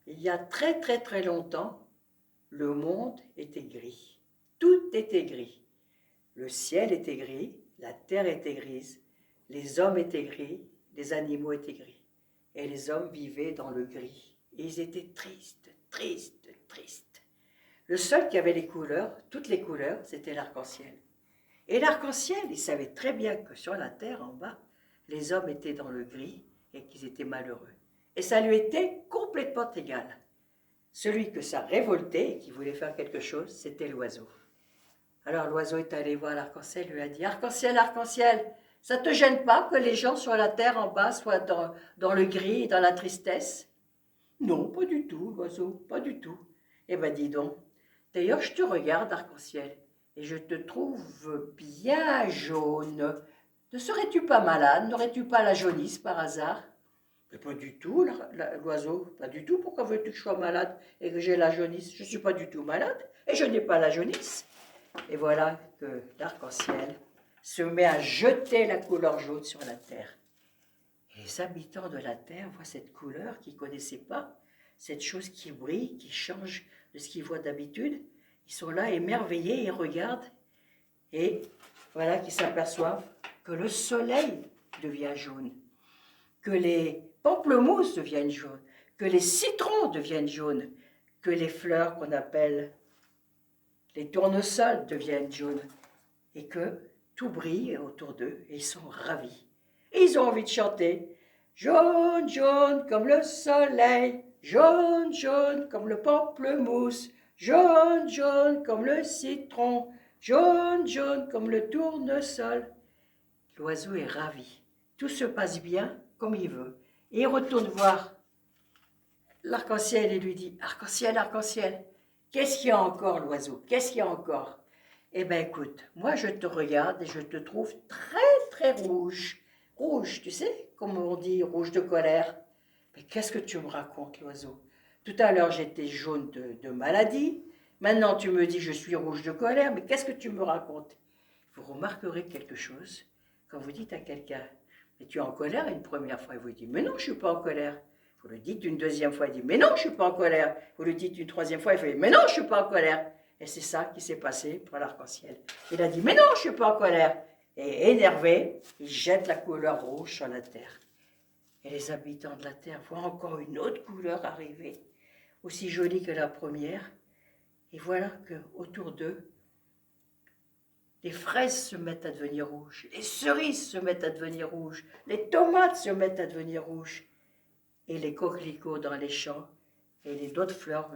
Il y a très très très longtemps, le monde était gris. Tout était gris. Le ciel était gris, la terre était grise, les hommes étaient gris, les animaux étaient gris. Et les hommes vivaient dans le gris. Et ils étaient tristes, tristes, tristes. Le seul qui avait les couleurs, toutes les couleurs, c'était l'arc-en-ciel. Et l'arc-en-ciel, il savait très bien que sur la terre, en bas, les hommes étaient dans le gris et qu'ils étaient malheureux. Et ça lui était complètement égal. Celui que ça révoltait et qui voulait faire quelque chose, c'était l'oiseau. Alors l'oiseau est allé voir l'arc-en-ciel, lui a dit « Arc-en-ciel, ça ne te gêne pas que les gens sur la terre en bas soient dans le gris et dans la tristesse ?» « Non, pas du tout, l'oiseau, pas du tout. » « Eh bien, dis donc, d'ailleurs, je te regarde, arc-en-ciel, et je te trouve bien jaune. Ne serais-tu pas malade? N'aurais-tu pas la jaunisse par hasard? » « Mais pas du tout, l'oiseau, pas du tout. Pourquoi veux-tu que je sois malade et que j'ai la jaunisse? Je ne suis pas du tout malade et je n'ai pas la jaunisse. » Et voilà que l'arc-en-ciel se met à jeter la couleur jaune sur la terre. Et les habitants de la terre voient cette couleur qu'ils ne connaissaient pas, cette chose qui brille, qui change de ce qu'ils voient d'habitude. Ils sont là émerveillés, ils regardent et voilà qu'ils s'aperçoivent que le soleil devient jaune, que les pamplemousses deviennent jaunes, que les citrons deviennent jaunes, que les fleurs qu'on appelle les tournesols deviennent jaunes et que tout brille autour d'eux et ils sont ravis. Et ils ont envie de chanter « Jaune, jaune comme le soleil, jaune, jaune comme le pamplemousse, jaune, jaune comme le citron, jaune, jaune comme le tournesol. » L'oiseau est ravi. Tout se passe bien comme il veut. Et il retourne voir l'arc-en-ciel et lui dit « Arc-en-ciel, arc-en-ciel, qu'est-ce qu'il y a encore, l'oiseau? Qu'est-ce qu'il y a encore ?» « Eh bien, écoute, moi je te regarde et je te trouve très très rouge. Rouge, tu sais, comme on dit, rouge de colère. Mais qu'est-ce que tu me racontes, l'oiseau? Tout à l'heure j'étais jaune de maladie. Maintenant tu me dis que je suis rouge de colère. Mais qu'est-ce que tu me racontes? Vous remarquerez quelque chose quand vous dites à quelqu'un « Mais tu es en colère ?» une première fois, il vous dit « Mais non, je ne suis pas en colère. » Vous le dites une deuxième fois, il dit « Mais non, je ne suis pas en colère. » Vous le dites une troisième fois, il fait « Mais non, je ne suis pas en colère. » Et c'est ça qui s'est passé pour l'arc-en-ciel. Il a dit « Mais non, je ne suis pas en colère. » Et énervé, il jette la couleur rouge sur la terre. Et les habitants de la terre voient encore une autre couleur arriver, aussi jolie que la première. Et voilà qu'autour d'eux, les fraises se mettent à devenir rouges, les cerises se mettent à devenir rouges, les tomates se mettent à devenir rouges, et les coquelicots dans les champs, et les d'autres fleurs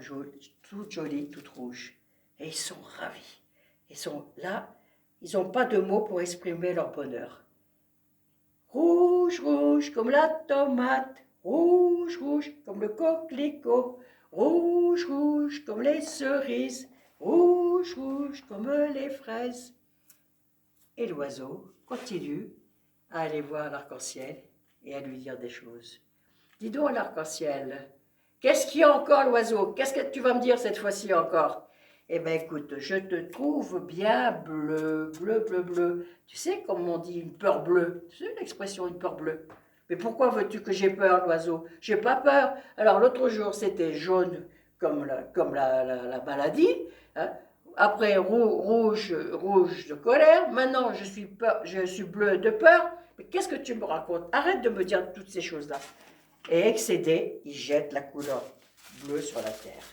toutes jolies, toutes rouges. Et ils sont ravis. Ils sont là, ils n'ont pas de mots pour exprimer leur bonheur. Rouge, rouge comme la tomate, rouge, rouge comme le coquelicot, rouge, rouge comme les cerises, rouge, rouge comme les fraises. Et l'oiseau continue à aller voir l'arc-en-ciel et à lui dire des choses. Dis donc l'arc-en-ciel, qu'est-ce qu'il y a encore, l'oiseau? Qu'est-ce que tu vas me dire cette fois-ci encore? Eh bien écoute, je te trouve bien bleu, bleu, bleu, bleu. Tu sais comme on dit une peur bleue? Tu sais l'expression une peur bleue? Mais pourquoi veux-tu que j'ai peur, l'oiseau? J'ai pas peur. Alors l'autre jour c'était jaune comme la maladie, hein? Après rouge, rouge de colère. Maintenant je suis bleu de peur. Mais qu'est-ce que tu me racontes? Arrête de me dire toutes ces choses-là. Et excédé, il jette la couleur bleue sur la terre.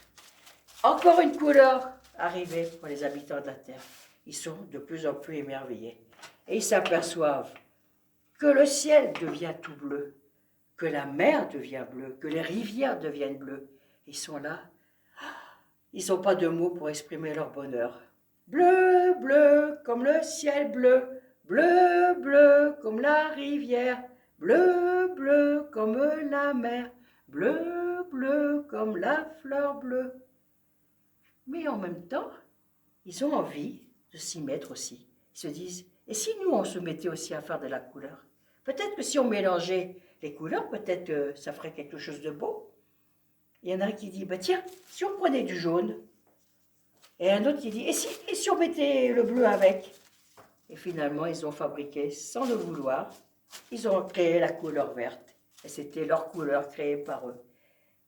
Encore une couleur arrivée pour les habitants de la terre. Ils sont de plus en plus émerveillés. Et ils s'aperçoivent que le ciel devient tout bleu, que la mer devient bleue, que les rivières deviennent bleues. Ils sont là. Ils n'ont pas de mots pour exprimer leur bonheur. Bleu, bleu, comme le ciel bleu. Bleu, bleu, comme la rivière. Bleu, bleu, comme la mer. Bleu, bleu, comme la fleur bleue. Mais en même temps, ils ont envie de s'y mettre aussi. Ils se disent, et si nous, on se mettait aussi à faire de la couleur? Peut-être que si on mélangeait les couleurs, peut-être que ça ferait quelque chose de beau. Il y en a un qui dit, bah tiens, si on prenait du jaune? Et un autre qui dit, et si on mettait le bleu avec? Et finalement, ils ont fabriqué, sans le vouloir, ils ont créé la couleur verte. Et c'était leur couleur créée par eux.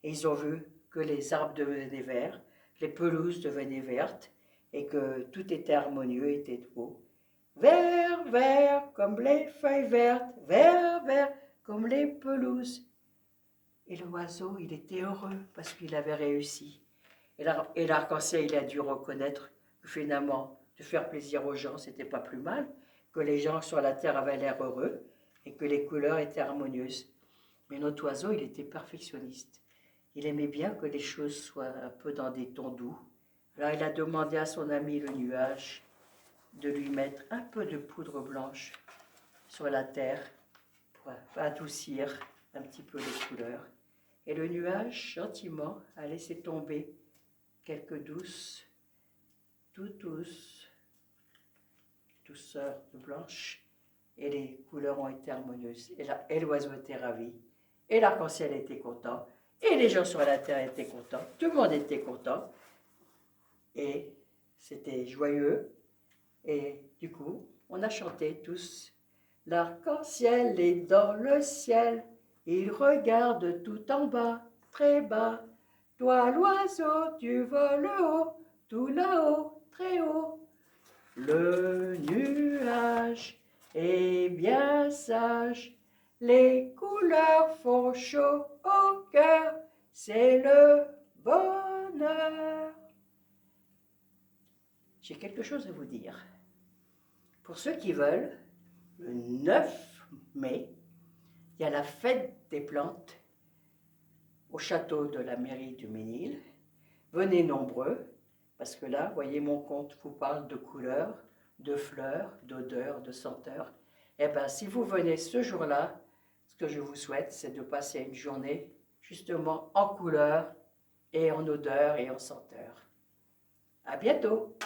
Et ils ont vu que les arbres devenaient verts, les pelouses devenaient vertes, et que tout était harmonieux, était beau. Vert, vert, comme les feuilles vertes, vert, vert, comme les pelouses. Et l'oiseau, il était heureux parce qu'il avait réussi. Et l'arc-en-ciel, il a dû reconnaître que finalement, de faire plaisir aux gens, c'était pas plus mal, que les gens sur la terre avaient l'air heureux et que les couleurs étaient harmonieuses. Mais notre oiseau, il était perfectionniste. Il aimait bien que les choses soient un peu dans des tons doux. Alors il a demandé à son ami le nuage de lui mettre un peu de poudre blanche sur la terre pour adoucir un petit peu les couleurs. Et le nuage, gentiment, a laissé tomber quelques douceurs de blanche, et les couleurs ont été harmonieuses. Et l'oiseau était ravi, et l'arc-en-ciel était content, et les gens sur la terre étaient contents, tout le monde était content, et c'était joyeux. Et du coup, on a chanté tous. L'arc-en-ciel est dans le ciel, il regarde tout en bas, très bas. Toi, l'oiseau, tu voles haut, tout là-haut, très haut. Le nuage est bien sage, les couleurs font chaud au cœur, c'est le bonheur. J'ai quelque chose à vous dire. Pour ceux qui veulent, le 9 mai, il y a la fête des plantes au château de la mairie du Ménil. Venez nombreux, parce que là, voyez, mon conte vous parle de couleurs, de fleurs, d'odeurs, de senteurs. Eh bien, si vous venez ce jour-là, ce que je vous souhaite, c'est de passer une journée justement en couleurs et en odeurs et en senteurs. À bientôt!